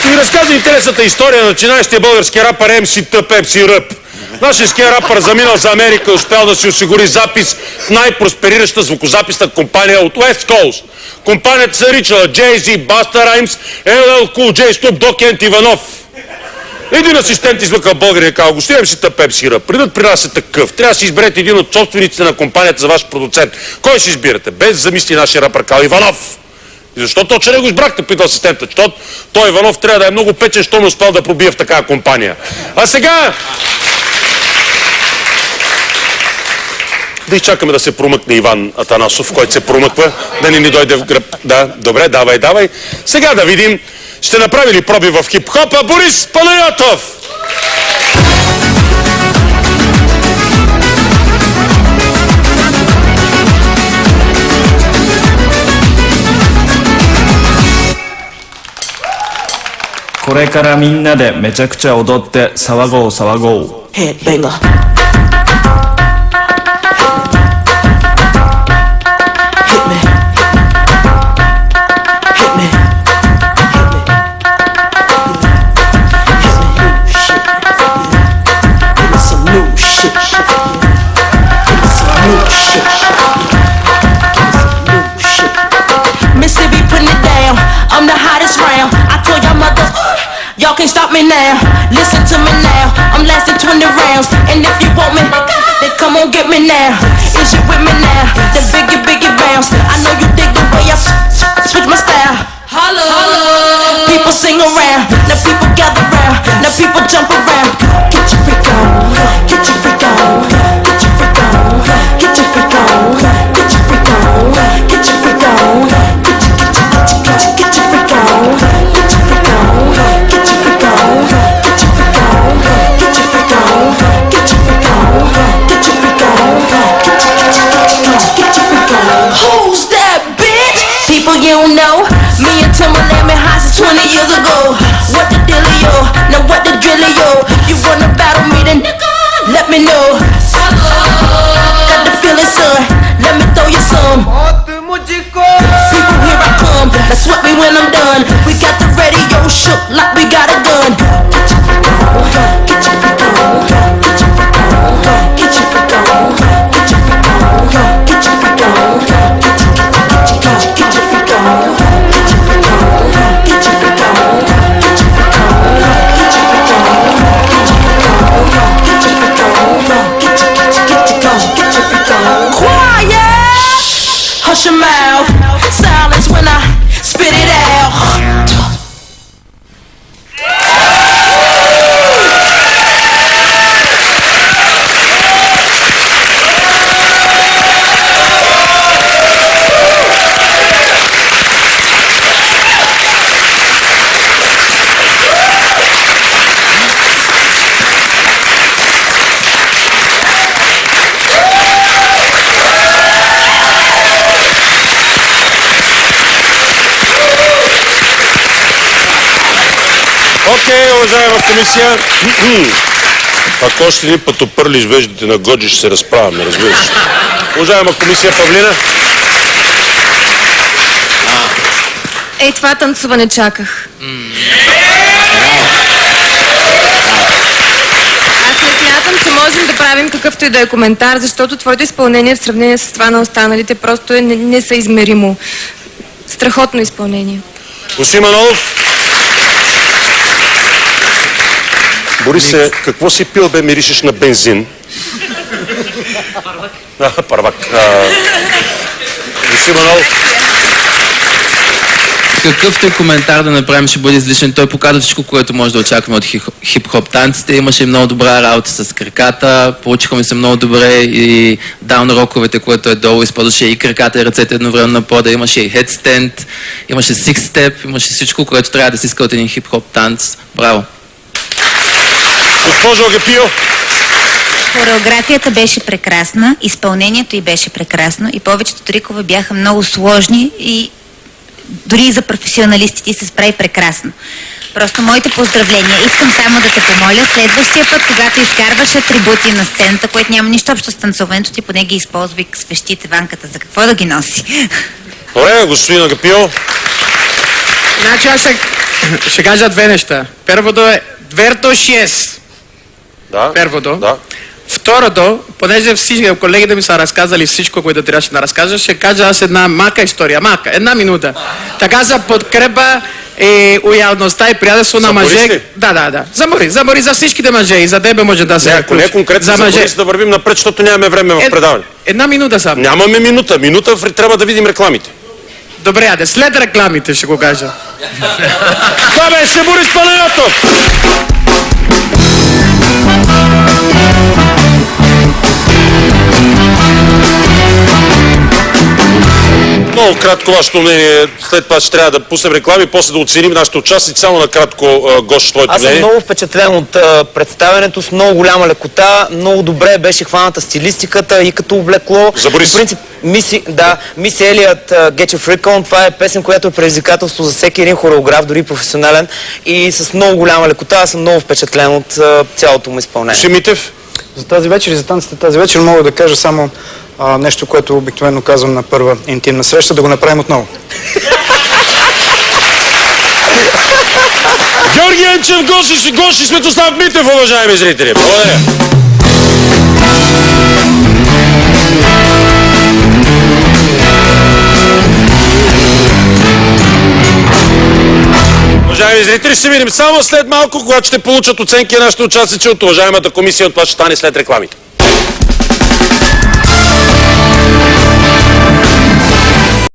Ще ви разказвам интересната история на начинаещия български рапър MC Пепси Ръп. Нашинският рапър заминал за Америка и успял да си осигури запис в най-просперираща звукозаписна компания от West Coast. Компанията се наричала Jay-Z, Busta Rhymes, LL Cool J, Snoop Dogg, Кент Иванов. Един асистент извъка българин и казал: господин MC Пепси Ръп, придат при нас е такъв. Трябва да си изберете един от собствениците на компанията за ваш продуцент. Кой си избирате? Без да замисли нашия рапър казал: Иванов. И защо точно не го избрахте, питал асистента? Защото той Иванов трябва да е много печен, що не успял да пробие в такава компания. А сега... да изчакаме да се промъкне Иван Атанасов, който се промъква, да не ни дойде в гръб. Да, добре, давай. Сега да видим, ще направи ли проби в хип-хопа Борис Панайотов! Коре-кара минна де мечакча одотте савагоу савагоу. Headbanger. Mississippi putting it down. I'm the hottest round. I told y'all mothers, y'all can't stop me now. Listen to me now. I'm lasting 20 rounds. And if you want me, then come on get me now. Is you with me now? The biggie bounce. I know you dig the way I switch my style. Holla, holla. People sing around. Now people gather round. Now people jump around. Get your freak on. Get your freak on. Get your freak on. Get your freak on. Get your freak on. Get your freak on. Get your freak on. Get your freak on. Get your freak on. Get your freak on. Get your freak on. Get your freak on. Get your freak on. Get your freak on. Who's that bitch? People you don't know. Me and Timberland been high since 20 years ago. What the dealio? Now what the drillio? You wanna battle me then let me know. Got the feeling, son. Let me throw you some. People, here I come. Now sweat me when I'm done. We got the radio shook like we got a gun. Get your freak on. Get your freak on. Get your freak on. Get your freak on. Get your freak on. Get your freak on. Get your freak on. Get your freak on. Get your freak on. Get your freak on. Get your freak on. Get your freak on. Get your freak on. Get your freak on. Quiet. Hush your mouth. Silence when I spit it out. Окей, уважаема комисия. Ако още един път опърлиш веждите на Годжи, ще се разправяме, разбираш. Уважаема комисия Павлина. Това танцуване чаках. Аз не смятам, че можем да правим какъвто и да е коментар, защото твоето изпълнение в сравнение с това на останалите просто е несъизмеримо. Страхотно изпълнение. Господин Манолов. Борисе, какво си пил, бе, миришеш на бензин? Първак. Господин Манолов. Какъвто и коментар да направим ще бъде излишен. Той показва всичко, което може да очакваме от хип-хоп танците. Имаше много добра работа с краката, получихме се много добре и даун роковете, което е долу, използваше и краката и ръцете едновременно на пода, имаше и хедстенд, имаше six step, имаше всичко, което трябва да се иска от един хип-хоп танц. Браво! Госпожо Агапио. Хореографията беше прекрасна, изпълнението й беше прекрасно и повечето трикове бяха много сложни и дори за професионалистите се справи прекрасно. Просто моите поздравления. Искам само да те помоля следващия път, когато изкарваш атрибути на сцената, което няма нищо общо с танцуването, ти поне ги използвай свещите ванката. За какво да ги носи? Добре, господин Агапио. Значи аз Ще кажа две неща. Първото е Дверто 6. Да. Първото. Да. Второто, понеже всички колегите ми са разказали всичко, което трябваше да разкажа, ще кажа аз една мака история. Мака, една минута. Така за подкрепа и уявността и приятелство на За Борис мъже. ли? Да. За Борис, за всичките мъже и за тебе може да се Ако не конкретно за Борис, да вървим напред, защото нямаме време в предаване. Една минута само. Нямаме минута. Трябва да видим рекламите. Добре, аде, след рекламите ще го кажа. Това беше Борис Панайотов! Много кратко вашето мнение, след това ще трябва да пуснем реклами, после да оценим нашите участници. Само накратко, Гош, твоето Аз съм мнение. много впечатлен от представянето, с много голяма лекота, много добре беше хваната стилистиката и като облекло. За Борис. В принцип, Мис Елият Get Your Freak On, това е песен, която е предизвикателство за всеки един хореограф, дори професионален, и с много голяма лекота. Аз съм много впечатлен от цялото му изпълнение. Шемитев? За тази вечер и за танците тази вечер мога да кажа само нещо, което обикновено казвам на първа интимна среща, да го направим отново. Георги Енчев, Гоши Светослав Митев, уважаеми зрители. Благодаря. Уважаеми зрители, ще се видим само след малко, когато ще получат оценки нашите участници от уважаемата комисия. От това ще стане след рекламите.